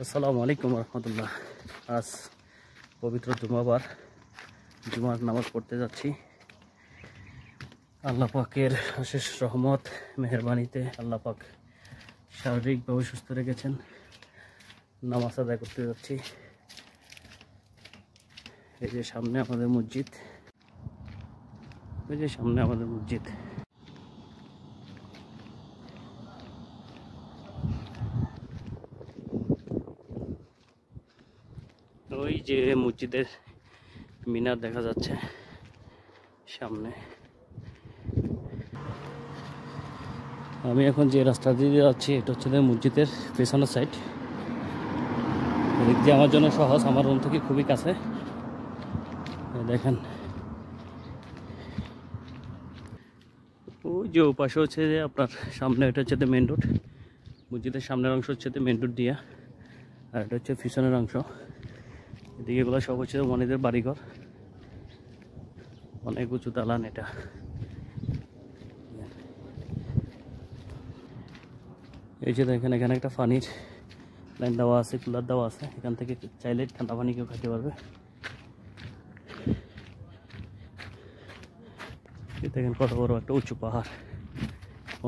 আসসালামু আলাইকুম রহমতুল্লাহ। আজ পবিত্র জুমাবার, জুমার নামাজ পড়তে যাচ্ছি। আল্লাহ পাকের অশেষ রহমত মেহেরবানিতে আল্লাহ পাক শারীরিকভাবে সুস্থ রেখেছেন। নামাজ আদায় করতে যাচ্ছি। এই যে সামনে আমাদের মসজিদ, ওই যে সামনে আমাদের মসজিদ। ওই যে মসজিদের মিনার দেখা যাচ্ছে সামনে। আমি এখন যে রাস্তা দিয়ে যাচ্ছি এটা হচ্ছে মসজিদের পেছনের সাইড। এদিক দিয়ে আমার জন্য সহজ, আমার রুম থেকে খুবই কাছে। দেখেন ওই যে পাশে হচ্ছে যে আপনার সামনে, এটা হচ্ছে মেন রোড। মসজিদের সামনের অংশ হচ্ছে মেন রোড দিয়া, আর এটা হচ্ছে পিছনের অংশ। এদিকে এগুলো সব হচ্ছে মনিদের বাড়িঘর, অনেক উঁচু দালান এটা। এই যে দেখেন এখানে একটা পানির লাইন দেওয়া আছে, কুলার দেওয়া আছে, এখান থেকে চাইলে ঠান্ডা পানি কেউ খাইতে পারবে। দেখেন কত বড় একটা উঁচু পাহাড়,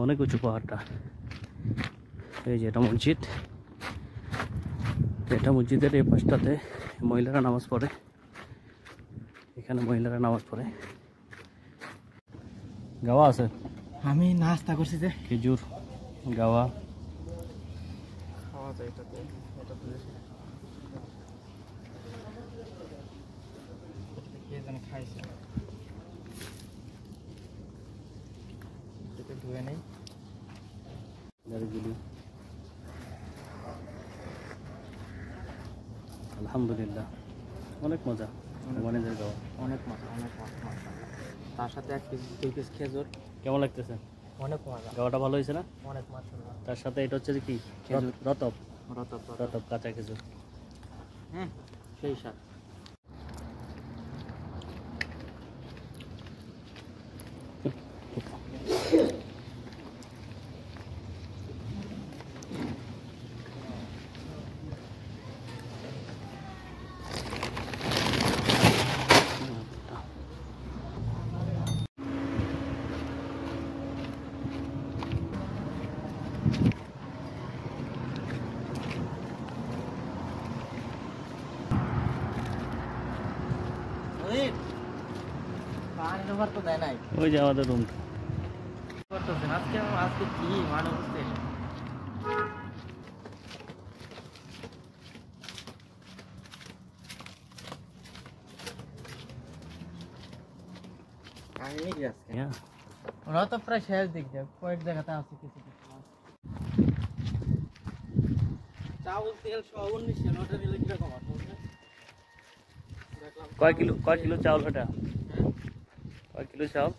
অনেক উঁচু পাহাড়টা। এই যে এটা মসজিদ, এটা মসজিদের এই পাশটাতে মহিলারা নামাজ পড়ে। এখানে মহিলারা নামাজ পড়ে। গাওয়া আছে, আমি নাস্তা করছি যে খেজুর গাওয়া। খাওয়া যায় এটাতে, কে জানি খাইছে, এটাতে ধুয়ে নেই। আলহামদুলিল্লাহ, অনেক মজা মনিদের গাওয়া, অনেক মজা, অনেক মজা। তার সাথে 1 পিস 2 পিস খেজুর। কেমন লাগতেছে? অনেক মজা, গাওয়াটা ভালো হয়েছে না? অনেক মজা। তার সাথে এটা হচ্ছে কি খেজুর, রতব, রতব, রতব কাঁচা খেজুর। সেই স্বাদ। তো দেয় নাই, ওই যে আমাদের রুম। করতেছেন আজকে কি মানে বুঝতে ওরা তো প্রায় শেষ দিক দিয়ে, কয়েক জায়গাতে আছে কিছু কিছু মাছ। চাউল তেল সহ 19 ওটা নিলে কিরকম আছে? কয় কিলো চাউল এটা? কয় কিলো চাউল?